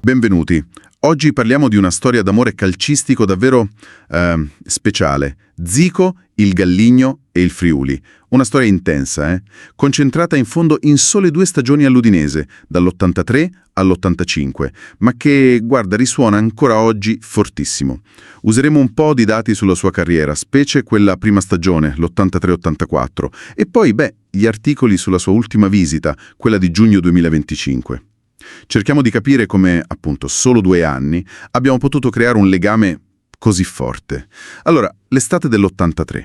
Benvenuti. Oggi parliamo di una storia d'amore calcistico davvero speciale. Zico, il Galligno e il Friuli. Una storia intensa, concentrata in fondo in sole 2 stagioni all'Udinese, dall'83 all'85, ma che, guarda, risuona ancora oggi fortissimo. Useremo un po' di dati sulla sua carriera, specie quella prima stagione, l'83-84, e poi, gli articoli sulla sua ultima visita, quella di giugno 2025. Cerchiamo di capire come, appunto, solo 2 anni abbiamo potuto creare un legame così forte. Allora, l'estate dell'83.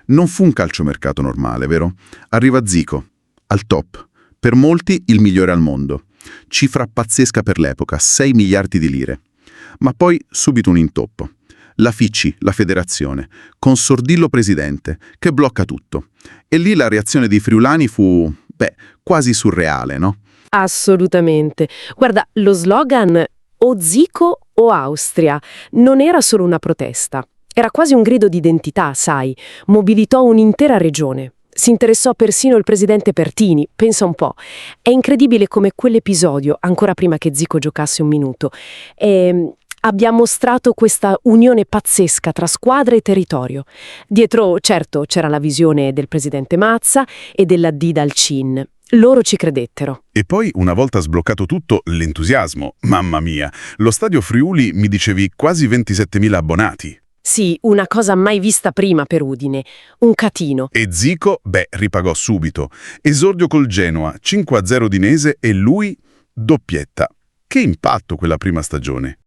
Non fu un calciomercato normale, vero? Arriva Zico, al top. Per molti il migliore al mondo. Cifra pazzesca per l'epoca, 6 miliardi di lire. Ma poi subito un intoppo. La FICI, la federazione, con Sordillo presidente, che blocca tutto. E lì la reazione dei friulani fu, quasi surreale, no? Assolutamente. Guarda, lo slogan "O Zico o Austria" non era solo una protesta. Era quasi un grido di identità, sai. Mobilitò un'intera regione. Si interessò persino il presidente Pertini, pensa un po'. È incredibile come quell'episodio, ancora prima che Zico giocasse un minuto, abbia mostrato questa unione pazzesca tra squadra e territorio. Dietro, certo, c'era la visione del presidente Mazza e della Dida CIN. Loro ci credettero. E poi, una volta sbloccato tutto, l'entusiasmo. Mamma mia, lo stadio Friuli, mi dicevi, quasi 27.000 abbonati. Sì, una cosa mai vista prima per Udine. Un catino. E Zico, ripagò subito. Esordio col Genoa, 5-0 Udinese e lui, doppietta. Che impatto quella prima stagione.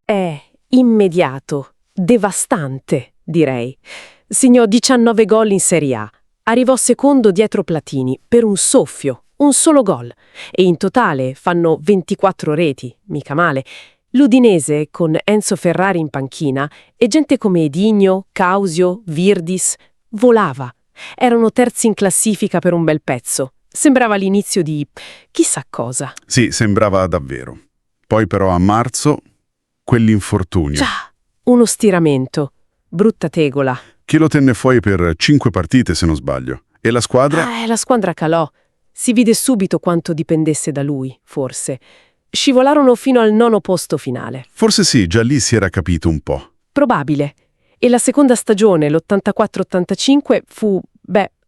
Immediato, devastante, direi. Segnò 19 gol in Serie A. Arrivò secondo dietro Platini, per un soffio. Un solo gol. E in totale fanno 24 reti, mica male. L'Udinese, con Enzo Ferrari in panchina, e gente come Edinho, Causio, Virdis, volava. Erano terzi in classifica per un bel pezzo. Sembrava l'inizio di chissà cosa. Sì, sembrava davvero. Poi però a marzo, quell'infortunio. Già, uno stiramento. Brutta tegola. Che lo tenne fuori per 5 partite, se non sbaglio. E la squadra? La squadra calò. Si vide subito quanto dipendesse da lui, forse. Scivolarono fino al 9° posto finale. Forse sì, già lì si era capito un po'. Probabile. E la seconda stagione, l'84-85, fu,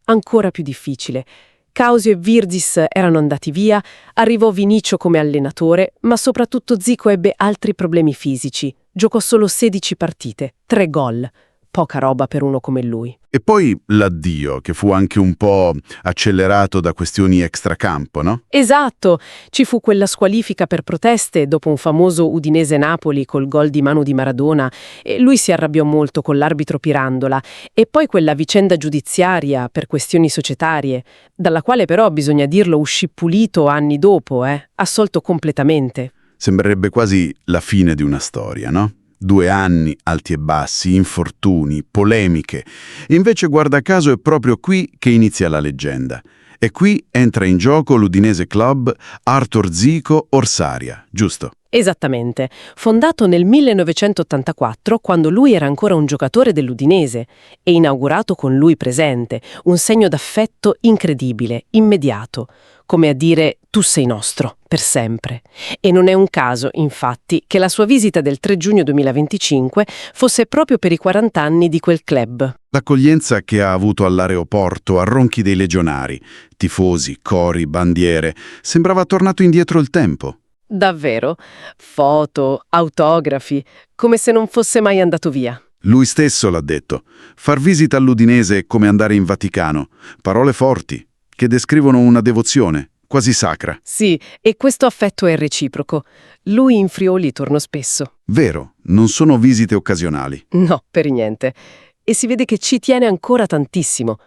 ancora più difficile. Causio e Virdis erano andati via, arrivò Vinicio come allenatore, ma soprattutto Zico ebbe altri problemi fisici. Giocò solo 16 partite, 3 gol. Poca roba per uno come lui. E poi l'addio, che fu anche un po' accelerato da questioni extracampo, no? Esatto, ci fu quella squalifica per proteste dopo un famoso Udinese-Napoli col gol di mano di Maradona e lui si arrabbiò molto con l'arbitro Pirandola e poi quella vicenda giudiziaria per questioni societarie, dalla quale però, bisogna dirlo, uscì pulito anni dopo, assolto completamente. Sembrerebbe quasi la fine di una storia, no? 2 anni, alti e bassi, infortuni, polemiche. Invece, guarda caso, è proprio qui che inizia la leggenda. E qui entra in gioco l'Udinese Club Arthur Zico Orsaria, giusto? Esattamente. Fondato nel 1984, quando lui era ancora un giocatore dell'Udinese, e inaugurato con lui presente, un segno d'affetto incredibile, immediato, come a dire «tu sei nostro, per sempre». E non è un caso, infatti, che la sua visita del 3 giugno 2025 fosse proprio per i 40 anni di quel club. L'accoglienza che ha avuto all'aeroporto a ronchi dei legionari, tifosi, cori, bandiere, sembrava tornato indietro il tempo. Davvero? Foto, autografi, come se non fosse mai andato via. Lui stesso l'ha detto. Far visita all'Udinese è come andare in Vaticano. Parole forti, che descrivono una devozione, quasi sacra. Sì, e questo affetto è reciproco. Lui in Friuli tornò spesso. Vero, non sono visite occasionali. No, per niente. E si vede che ci tiene ancora tantissimo.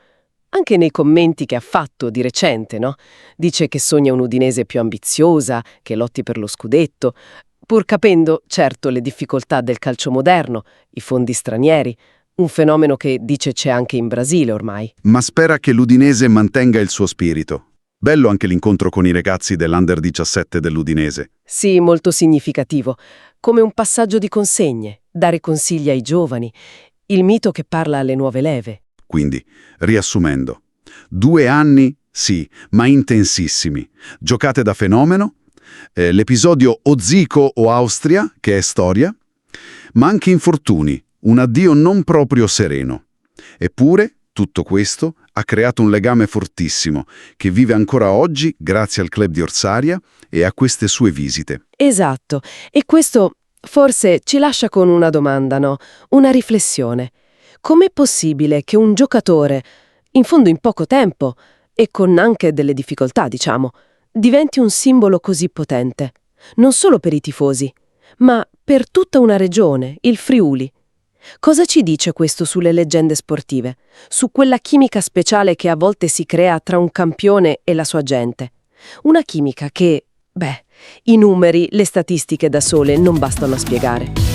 Anche nei commenti che ha fatto di recente, no? Dice che sogna un'Udinese più ambiziosa, che lotti per lo scudetto, pur capendo, certo, le difficoltà del calcio moderno, i fondi stranieri, un fenomeno che dice c'è anche in Brasile ormai. Ma spera che l'Udinese mantenga il suo spirito. Bello anche l'incontro con i ragazzi dell'Under 17 dell'Udinese. Sì, molto significativo. Come un passaggio di consegne, dare consigli ai giovani, il mito che parla alle nuove leve. Quindi, riassumendo, 2 anni, sì, ma intensissimi. Giocate da fenomeno, l'episodio O Zico o Austria, che è storia, ma anche infortuni, un addio non proprio sereno. Eppure, tutto questo ha creato un legame fortissimo, che vive ancora oggi grazie al club di Orsaria e a queste sue visite. Esatto. E questo forse ci lascia con una domanda, no? Una riflessione. Com'è possibile che un giocatore, in fondo in poco tempo, e con anche delle difficoltà, diciamo, diventi un simbolo così potente? Non solo per i tifosi, ma per tutta una regione, il Friuli. Cosa ci dice questo sulle leggende sportive? Su quella chimica speciale che a volte si crea tra un campione e la sua gente? Una chimica che, i numeri, le statistiche da sole non bastano a spiegare.